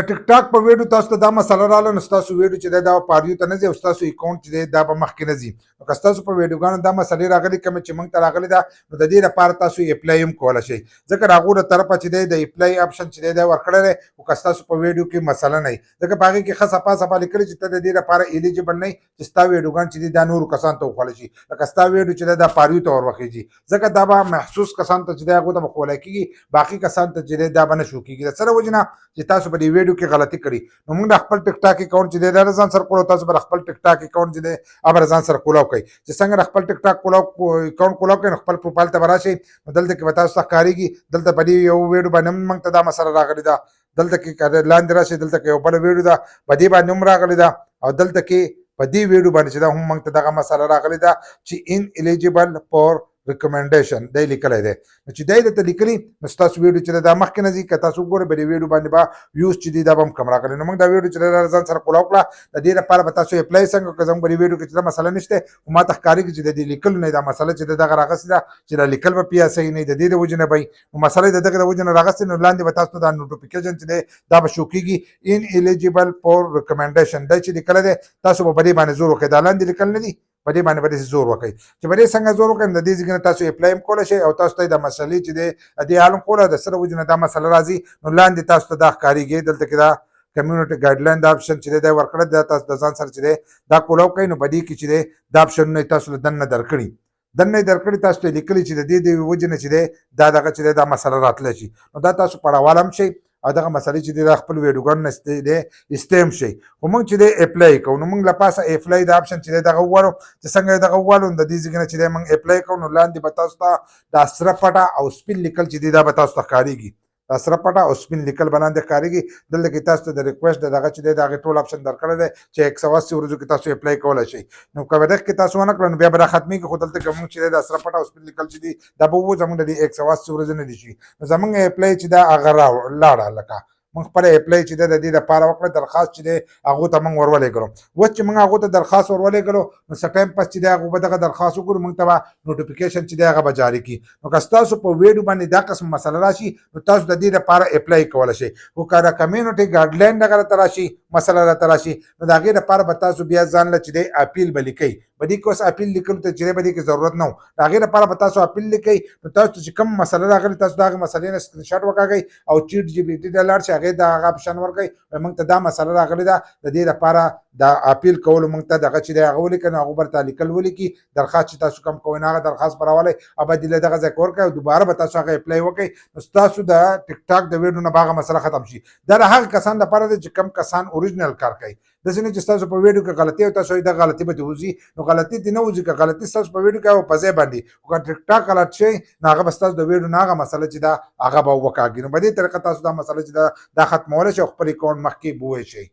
ټیک ټاک په ویډیو تاسو ته دا مسله رااله نو ستاسو ویډیو چې دی دا پاریو ته نه ځي او ستاسو اکاؤنٹ چې دی دا به مخکې نه ځي. نو که ستاسو په ویډیوګانو دا مسلې راغلي کومې چې موږ ته راغلي ده نو د دې لپاره تاسو اپلای هم کولی شئ ځکه د هغو له طرفه چې دی د اپلای آپشن چې دی دا ورکړی دی خو که ستاسو په ویډیو کې مسله نه وي ځکه په هغې کې ښه صفا صفا لیکلي چې ته د دې لپاره ایلیجبل نه یې چې ستا ویډیوګان چې دي دا نورو کسانو ته وښولی شي لکه ستا ویډیو چې دی دا پاریو ته وروخیږي ځکه دا به محسوس کسانو ته چې دی هغو ته به ښولی کېږي باقي کسانو ته چې دی دا به نه شو کېږي د څه د وجې نه چې تاسو په دې ویډیو کې غلطي کړي نو موږ د خپل ټیک ټاک اکاؤنٹ چې دی دا ځان سره کولو تاسو به خپل ټیک ټاک اکاؤنٹ چې دی هغه ځان سره کولاو کوئ چې څنګه د خپل ټیک ټاک اکاؤنٹ کولاو کوئ نو خپل پروفایل ته به راشئ نو دلته کې به تاسو ته ښکارېږي دلته په دې یو ویډیو باندې هم موږ ته دا مسله راغلې ده دلته کې لاندې راشئ دلته کې یو بله ویډیو ده په دې باندې هم راغلې ده او دلته کې په دې ویډیو باندې چې دا هم موږ ته دغه مسله راغلې ده چې ان ایلیجبل فور ریکمنډیشن دی لیکلی دی نو چې دی درته لیکلي نو ستاسو ویډیو چې دی دا مخکې نه ځي که تاسو وګورئ په دې ویډیو باندې به ویوز چې دي دا به هم کم راغلي نو موږ دا ویډیو چې دی دا ځان سره کولاو کړه د دې لپاره به تاسو اپلای څنګه که زموږ په دې ویډیو کې چې دا مسله نشته خو ما ته ښکارېږي چې د دې لیکلو نه دا مسله چې دی دغه راغستې ده چې دا لیکل به پیا صحیح نه د دې د وجې نه به نو مسله د دغه د وجې نه راغستې نو لاندې به تاسو ته دا نوټیفیکیشن چې دی دا به شو کېږي ان ایلیجبل فور ریکمنډیشن دی چې لیکلی دی تاسو به په دې باندې زور وکړئ دا لاندې لیکل نه دي په دې باندې به داسې زور وکړئ چې په دې څنګه زور وکړئ نو د دې ځای نه تاسو اپلای هم کولی شئ او تاسو ته د مسلې چې دی د دې حال هم کولی د څه د وجې نه دا مسله راځي نو لاندې تاسو ته دا ښکارېږي دلته کې دا کمیونټي ګایډلاین دا آپشن چې دی دا ورکړی دا تاسو د ځان سره چې دی دا کولاو کوئ نو په دې کې چې دی دا آپشنونه یې تاسو له دننه درکړي دننه یې درکړي تاسو ته یې لیکلي چې د دې د وجې نه چې دی دا دغه چې دی دا مسله راتلی شي نو دا تاسو پړاوال هم شئ او دغه مسلې چې دی دا خپل ویډیوګانو نه دی ایستی هم شئ خو موږ چې دی اپلای کوو نو موږ له پاسه اپلای د آپشن چې دی دغه ووالو چې څنګه یې دغه ووالو نو د دې ځای نه چې دی موږ اپلای کوو نو لاندې به تاسو ته دا سره پټه او سپین لیکل چې دی دا به تاسو ته ښکارېږي دا سره پټه او سپین لیکل به لاندې ښکارېږي دلته کې تاسو ته د ریکویسټ د دغه چې دی د هغې ټول آپشن درکړی دی چې 180 ورځو کې تاسو اپلای کولی شئ نو که په دغه کې تاسو ونه کړه نو بیا به دا ختمېږي خو دلته کې موږ چې دی دا سره پټه او سپین لیکل چې دي دا به وو زموږ د دې 180 ورځې نه دي شي نو زموږ اپلای چې دا هغه لاړه لکه موږ خپله اپلای چې دی د دې لپاره وکړه درخواست چې دی هغو ته موږ ورولېږلو اوس چې موږ هغو ته درخواست ورولېږلو نو څه ټایم پس چې دی هغو به دغه درخواست وګورو موږ ته به نوټیفیکیشن چې دی هغه به جاري کړي نو که ستاسو په ویډیو باندې دا قسم مسله راشي نو تاسو د دې لپاره اپلای کولی شئ خو که د کمیونټي ګایډلاین دغه راته راشي مسله راته راشي نو د هغې لپاره به تاسو بیا ځان له چې دی اپیل به لیکئ په دې کې اوس اپیل لیکلو ته چې دی په دې کې ضرورت نه و د هغې لپاره به تاسو اپیل لیکئ نو تاسو ته چې کوم مسله راغلې تاسو د هغې مسلې نه سکرین شاټ وکاږئ او چیټ جی پي ټي ته لاړ شئ هغې د هغه آپشن ورکړئ موږ ته دا مسله راغلې ده د دې لپاره د اپیل کولو موږ ته دغه چې دی هغه ولیکئ نو هغو به ورته لیکل ولیکي درخواست چې تاسو کوم کوئ نو هغه درخواست به راولئ او باید دې دغه ځای کې ورکړئ او دوباره به تاسو هغه اپلای وکړئ نو ستاسو د ټیک ټاک د ویډیو نه به هغه مسله ختم شي دا د هغه کسانو لپاره دی چې کوم کسان اوریجنل کار کوي داسې نه چې ستاسو په ویډیو کې غلطي او تاسو وایئ دا غلطي به دې وځي نو غلطي دې نه وځي که غلطي ستاسو په ویډیو کې او په ځای باندې خو که ټیک ټاک غلط شي نو هغه به ستاسو د ویډیو نه هغه مسله چې ده هغه به وکاږي نو په دې طریقه تاسو دا مسله چې ده دا ختمولی شئ او خپل اکاونټ مخکې بوی شئ